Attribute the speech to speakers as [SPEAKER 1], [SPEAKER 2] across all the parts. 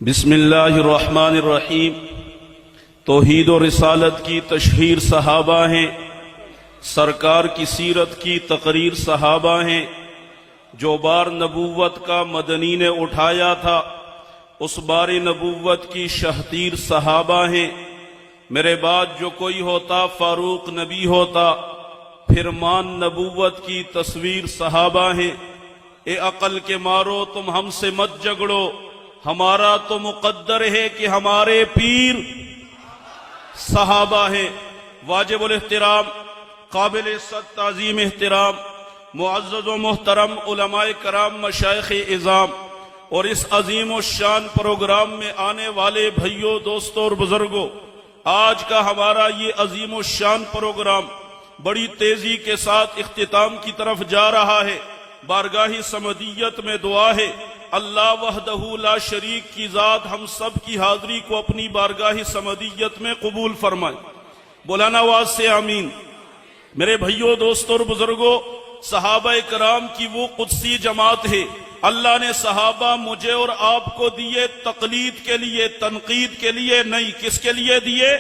[SPEAKER 1] بسم اللہ الرحمن الرحیم۔ توحید و رسالت کی تشہیر صحابہ ہیں، سرکار کی سیرت کی تقریر صحابہ ہیں۔ جو بار نبوت کا مدنی نے اٹھایا تھا اس بار نبوت کی شہتیر صحابہ ہیں۔ میرے بعد جو کوئی ہوتا فاروق نبی ہوتا، فرمان نبوت کی تصویر صحابہ ہیں۔ اے عقل کے مارو تم ہم سے مت جھگڑو، ہمارا تو مقدر ہے کہ ہمارے پیر صحابہ ہیں۔ واجب الاحترام، قابل عزت تعظیم احترام، معزز و محترم علماء کرام، مشائخ اعظام اور اس عظیم الشان پروگرام میں آنے والے بھائیوں، دوستوں اور بزرگوں، آج کا ہمارا یہ عظیم الشان پروگرام بڑی تیزی کے ساتھ اختتام کی طرف جا رہا ہے۔ بارگاہ صمدیت میں دعا ہے اللہ وحدہ لا شریک کی ذات ہم سب کی حاضری کو اپنی بارگاہ صمدیت میں قبول فرمائے۔ مولانا آواز سے آمین۔ میرے بھائیوں، دوستوں اور بزرگوں، صحابہ کرام کی وہ قدسی جماعت ہے۔ اللہ نے صحابہ مجھے اور آپ کو دیے تقلید کے لیے، تنقید کے لیے نہیں۔ کس کے لیے دیے؟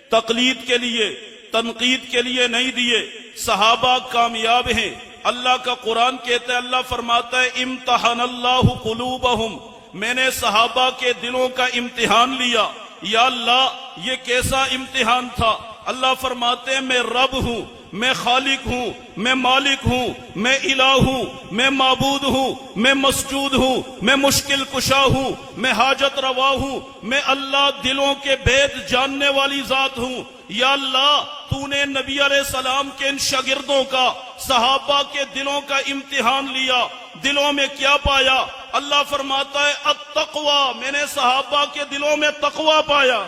[SPEAKER 1] تقلید کے لیے، تنقید کے لیے نہیں دیے۔ صحابہ کامیاب ہیں۔ اللہ کا قرآن کہتا ہے، اللہ فرماتا ہے امتحن اللہ قلوبہم، میں نے صحابہ کے دلوں کا امتحان لیا۔ یا اللہ یہ کیسا امتحان تھا؟ اللہ فرماتے ہیں میں رب ہوں، میں خالق ہوں، میں مالک ہوں، میں الہ ہوں، میں معبود ہوں، میں مسجود ہوں، میں مشکل کشا ہوں، میں حاجت روا ہوں، میں اللہ دلوں کے بھید جاننے والی ذات ہوں۔ یا اللہ تو نے نبی علیہ السلام کے ان شاگردوں کا، صحابہ کے دلوں کا امتحان لیا۔ دلوں میں کیا پایا؟ اللہ فرماتا ہے التقوی، میں نے صحابہ کے دلوں میں تقوی پایا۔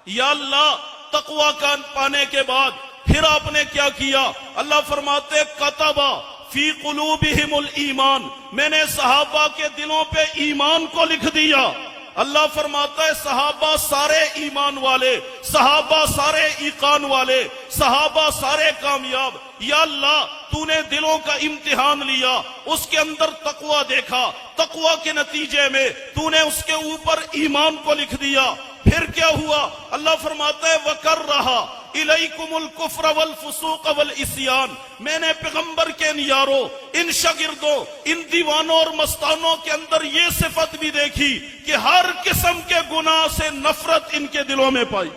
[SPEAKER 1] یا اللہ تقوی کا پانے کے بعد پھر آپ نے کیا کیا؟ اللہ فرماتے کتبا فی قلوبہم الایمان، میں نے صحابہ کے دلوں پہ ایمان کو لکھ دیا۔ اللہ فرماتا ہے صحابہ سارے ایمان والے، صحابہ سارے ایقان والے، صحابہ سارے کامیاب۔ یا اللہ تو نے دلوں کا امتحان لیا، اس کے اندر تقوی دیکھا، تقوی کے نتیجے میں تو نے اس کے اوپر ایمان کو لکھ دیا۔ پھر کیا ہوا؟ اللہ فرماتا ہے وَكَرَّهَا إِلَيْكُمُ الْكُفْرَ وَالْفُسُوقَ وَالْعِصْيَانَ، میں نے پیغمبر کے ان یاروں، ان شاگردوں، ان دیوانوں اور مستانوں کے اندر یہ صفت بھی دیکھی کہ ہر قسم کے گناہ سے نفرت ان کے دلوں میں پائی۔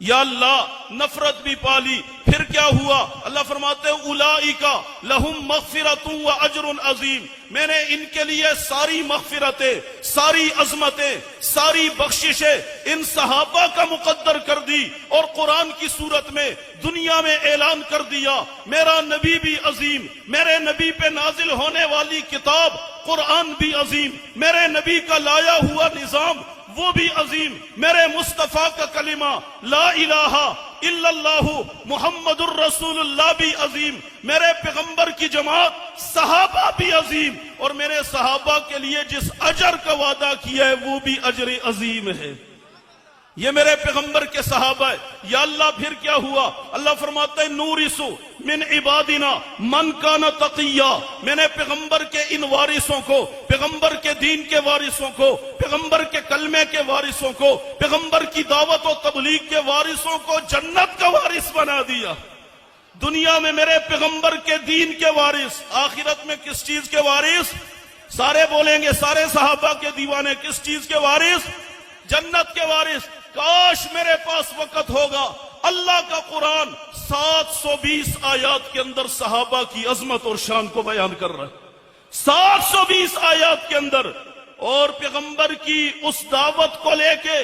[SPEAKER 1] یا اللہ نفرت بھی پالی۔ پھر کیا ہوا؟ اللہ فرماتے ہیں اولئک لہم مغفرۃ واجر عظیم، میں نے ان کے لیے ساری مغفرتیں، ساری عظمتیں، ساری بخششیں ان صحابہ کا مقدر کر دی، اور قرآن کی صورت میں دنیا میں اعلان کر دیا میرا نبی بھی عظیم، میرے نبی پہ نازل ہونے والی کتاب قرآن بھی عظیم، میرے نبی کا لایا ہوا نظام وہ بھی عظیم، میرے مصطفیٰ کا کلمہ لا الہ الا اللہ محمد الرسول اللہ بھی عظیم، میرے پیغمبر کی جماعت صحابہ بھی عظیم، اور میرے صحابہ کے لیے جس اجر کا وعدہ کیا ہے وہ بھی اجر عظیم ہے۔ یہ میرے پیغمبر کے صحابہ ہے۔ یا اللہ پھر کیا ہوا؟ اللہ فرماتا ہے نورث من عبادنا من کان تقیا، میں نے پیغمبر کے ان وارثوں کو، پیغمبر کے دین کے وارثوں کو، پیغمبر کے کلمے کے وارثوں کو، پیغمبر کی دعوت و تبلیغ کے وارثوں کو جنت کا وارث بنا دیا۔ دنیا میں میرے پیغمبر کے دین کے وارث، آخرت میں کس چیز کے وارث؟ سارے بولیں گے، سارے صحابہ کے دیوانے کس چیز کے وارث؟ جنت کے وارث۔ کاش میرے پاس وقت ہوگا، اللہ کا قرآن 720 آیات کے اندر صحابہ کی عظمت اور شان کو بیان کر رہا ہے، 720 آیات کے اندر، اور پیغمبر کی اس دعوت کو لے کے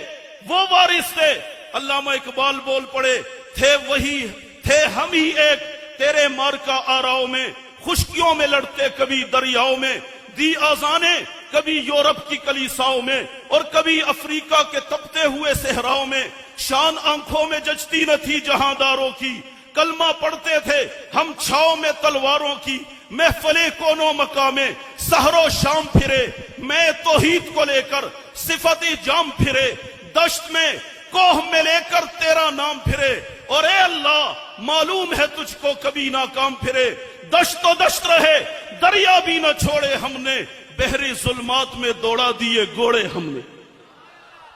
[SPEAKER 1] وہ وارث تھے۔ علامہ اقبال بول پڑے تھے وہی تھے ہم ہی ایک، تیرے مارکا آراؤں میں، خشکیوں میں لڑتے کبھی دریاؤں میں، دی آزانے کبھی یورپ کی کلیساؤں میں اور کبھی افریقہ کے تپتے ہوئے صحراؤں میں، شان آنکھوں میں جچتی نہ تھی جہانداروں کی، کلمہ پڑھتے تھے ہم چھاؤں میں تلواروں کی، محفلیں کونوں مقامے سحر و شام پھرے، میں توحید کو لے کر صفتی جام پھرے، دشت میں کوہ میں لے کر تیرا نام پھرے، اور اے اللہ معلوم ہے تجھ کو کبھی ناکام پھرے، دشت و دشت رہے دریا بھی نہ چھوڑے ہم نے، بحری ظلمات میں دوڑا دیے گھوڑے ہم نے،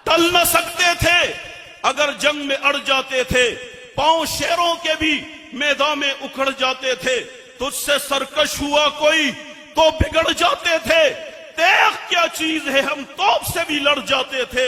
[SPEAKER 1] ٹل نہ سکتے تھے اگر جنگ میں اڑ جاتے تھے، پاؤں شیروں کے بھی میدان میں اکھڑ جاتے تھے، تجھ سے سرکش ہوا کوئی تو بگڑ جاتے تھے، تیغ کیا چیز ہے ہم توپ سے بھی لڑ جاتے تھے۔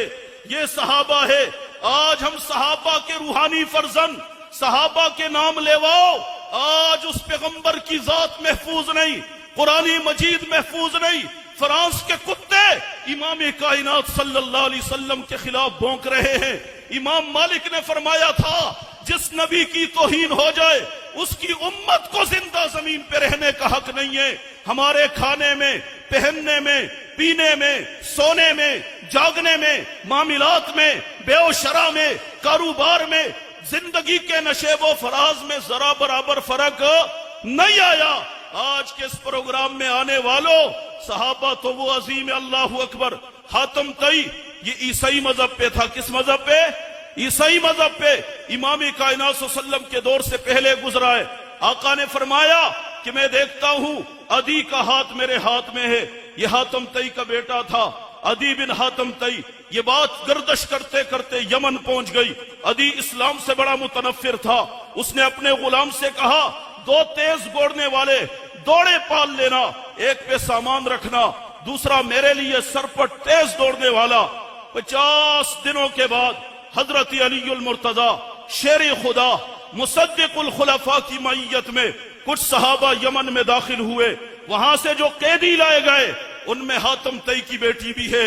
[SPEAKER 1] یہ صحابہ ہے، آج ہم صحابہ کے روحانی فرزند، صحابہ کے نام لیواؤ، آج اس پیغمبر کی ذات محفوظ نہیں، قرآن مجید محفوظ نہیں، فرانس کے کتے امام کائنات صلی اللہ علیہ وسلم کے خلاف بھونک رہے ہیں۔ امام مالک نے فرمایا تھا جس نبی کی توہین ہو جائے اس کی امت کو زندہ زمین پہ رہنے کا حق نہیں ہے۔ ہمارے کھانے میں، پہننے میں، پینے میں، سونے میں، جاگنے میں، معاملات میں، بے و شرع میں، کاروبار میں، زندگی کے نشیب و فراز میں ذرا برابر فرق نہیں آیا۔ آج کے اس پروگرام میں آنے والوں صحابہ تو وہ عظیم اللہ اکبر حاتم طئی، یہ عیسائی مذہب پہ تھا۔ کس مذہب پہ؟ عیسائی مذہب پہ۔ امام کائنات صلی اللہ علیہ وسلم کے دور سے پہلے گزرا ہے۔ آقا نے فرمایا کہ میں دیکھتا ہوں عدی کا ہاتھ میرے ہاتھ میں ہے، یہ حاتم طئی کا بیٹا تھا، عدی بن حاتم طئی۔ یہ بات گردش کرتے کرتے یمن پہنچ گئی۔ عدی اسلام سے بڑا متنفر تھا، اس نے اپنے غلام سے کہا دو تیز دوڑنے والے دوڑے پال لینا، ایک پہ سامان رکھنا، دوسرا میرے لیے سر پر تیز دوڑنے والا۔ 50 دنوں کے بعد حضرت علی المرتضی شیر خدا مصدق الخلفاء کی معیت میں کچھ صحابہ یمن میں داخل ہوئے۔ وہاں سے جو قیدی لائے گئے ان میں حاتم طئی کی بیٹی بھی ہے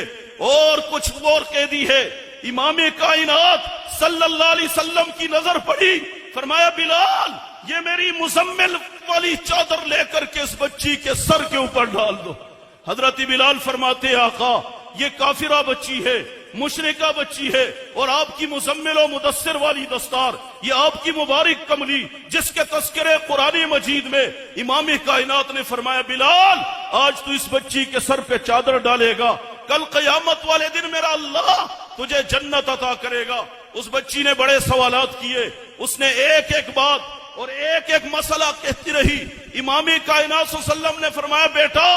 [SPEAKER 1] اور کچھ اور قیدی ہے۔ امام کائنات صلی اللہ علیہ وسلم کی نظر پڑی، فرمایا بلال یہ میری مزمل والی چادر لے کر کے اس بچی کے سر کے اوپر ڈال دو۔ حضرت بلال فرماتے آقا یہ کافرہ بچی ہے، مشرکہ بچی ہے، اور آپ کی مزمل و مدثر والی دستار یہ آپ کی مبارک کملی جس کے تذکرے قرآن مجید میں امام کائنات نے فرمایا بلال آج تو اس بچی کے سر پہ چادر ڈالے گا، کل قیامت والے دن میرا اللہ تجھے جنت عطا کرے گا۔ اس بچی نے بڑے سوالات کیے، اس نے ایک ایک بات اور ایک ایک مسئلہ کہتی رہی۔ امام کائنات صلی اللہ علیہ وسلم نے فرمایا بیٹا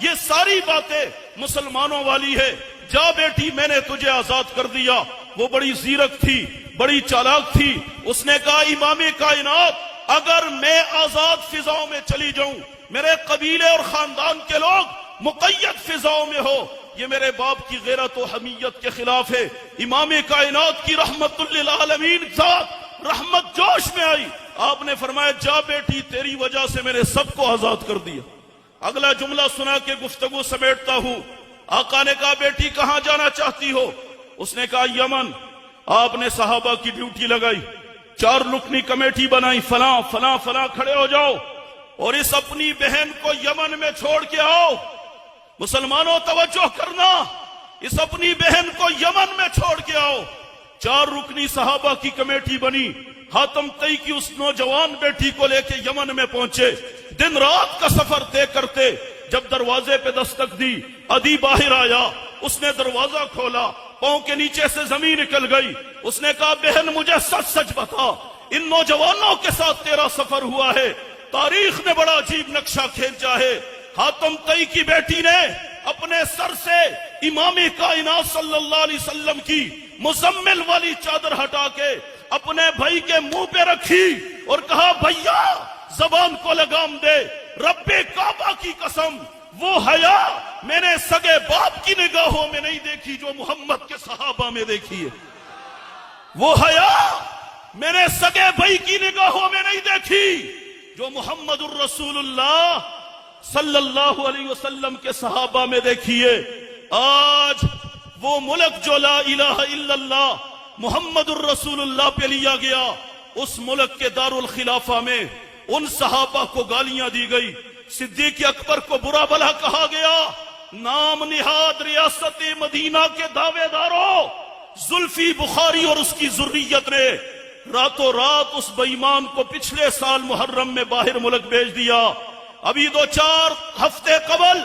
[SPEAKER 1] یہ ساری باتیں مسلمانوں والی ہے، جا بیٹی میں نے تجھے آزاد کر دیا۔ وہ بڑی زیرک تھی، بڑی چالاک تھی، اس نے کہا امام کائنات اگر میں آزاد فضاؤں میں چلی جاؤں، میرے قبیلے اور خاندان کے لوگ مقید فضاؤں میں ہو، یہ میرے باپ کی غیرت و حمیت کے خلاف ہے۔ امام کائنات کی رحمت للعالمین ذات رحمت جوش میں آئی، آپ نے فرمایا جا بیٹی تیری وجہ سے میں نے سب کو آزاد کر دیا۔ اگلا جملہ سنا کے گفتگو سمیٹتا ہوں۔ آقا نے کہا بیٹی کہاں جانا چاہتی ہو؟ اس نے کہا یمن۔ آپ نے صحابہ کی ڈیوٹی لگائی، 4 رکنی کمیٹی بنائی، فلاں فلاں فلاں کھڑے ہو جاؤ اور اس اپنی بہن کو یمن میں چھوڑ کے آؤ۔ مسلمانوں توجہ کرنا، اس اپنی بہن کو یمن میں چھوڑ کے آؤ۔ 4 رکنی صحابہ کی کمیٹی بنی، حاتم طئی کی اس نوجوان بیٹی کو لے کے یمن میں پہنچے۔ دن رات کا سفر طے کرتے جب دروازے پہ دستک دی، عدی باہر آیا، اس نے دروازہ کھولا، پاؤں کے نیچے سے زمین نکل گئی۔ اس نے کہا بہن مجھے سچ سچ بتا، ان نوجوانوں کے ساتھ تیرا سفر ہوا ہے؟ تاریخ نے بڑا عجیب نقشہ کھینچا ہے۔ حاتم طئی کی بیٹی نے اپنے سر سے امام کائنات صلی اللہ علیہ وسلم کی مزمل والی چادر ہٹا کے اپنے بھائی کے منہ پہ رکھی اور کہا بھیا زبان کو لگام دے، رب کعبہ کی قسم وہ حیا میں نے سگے باپ کی نگاہوں میں نہیں دیکھی جو محمد کے صحابہ میں دیکھی ہے، وہ حیا میں نے سگے بھائی کی نگاہوں میں نہیں دیکھی جو محمد الرسول اللہ صلی اللہ علیہ وسلم کے صحابہ میں دیکھیے۔ آج وہ ملک جو لا الہ الا اللہ محمد الرسول اللہ پہ لیا گیا، اس ملک کے دارالخلافہ میں ان صحابہ کو گالیاں دی گئی، صدیق اکبر کو برا بھلا کہا گیا۔ نام نہاد ریاست مدینہ کے دعوے داروں زلفی بخاری اور اس کی ذریت نے راتوں رات اس بے ایمان کو پچھلے سال محرم میں باہر ملک بھیج دیا۔ ابھی 2-4 ہفتے قبل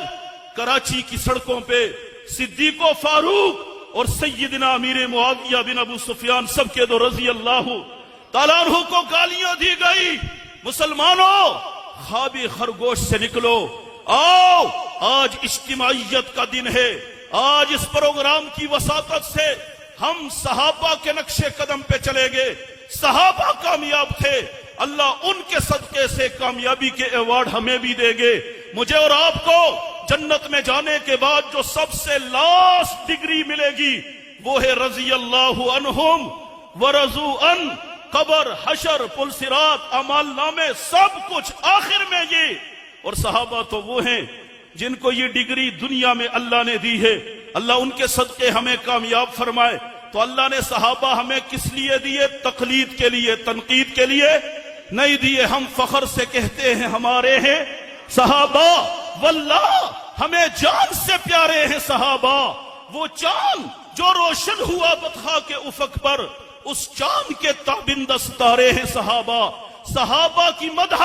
[SPEAKER 1] کراچی کی سڑکوں پہ صدیق و فاروق اور سیدنا امیر معاویہ بن ابو سفیان سب کے دو رضی اللہ تعالیٰ عنہ کو گالیاں دی گئی۔ مسلمانوں خواب خرگوش سے نکلو، آؤ آج اجتماعیت کا دن ہے. آج اس پروگرام کی وساطت سے ہم صحابہ کے نقش قدم پہ چلے گئے. صحابہ کامیاب تھے, اللہ ان کے صدقے سے کامیابی کے ایوارڈ ہمیں بھی دے گے. مجھے اور آپ کو جنت میں جانے کے بعد جو سب سے لاسٹ ڈگری ملے گی وہ ہے رضی اللہ عنہم ورضوا عنہ. قبر, حشر, پل صراط, اعمال نامے, سب کچھ آخر میں یہ. اور صحابہ تو وہ ہیں جن کو یہ ڈگری دنیا میں اللہ نے دی ہے. اللہ ان کے صدقے ہمیں کامیاب فرمائے. تو اللہ نے صحابہ ہمیں کس لیے دیے؟ تقلید کے لیے, تنقید کے لیے نہیں دیے. ہم فخر سے کہتے ہیں ہمارے ہیں صحابہ. واللہ ہمیں جان سے پیارے ہیں صحابہ. وہ چاند جو روشن ہوا بطحا کے افق پر, اس چاند کے تابند ستارے ہیں صحابہ. صحابہ کی مدح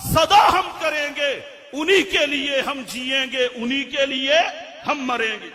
[SPEAKER 1] صدا ہم کریں گے, انہی کے لیے ہم جیئیں گے, انہی کے لیے ہم مریں گے.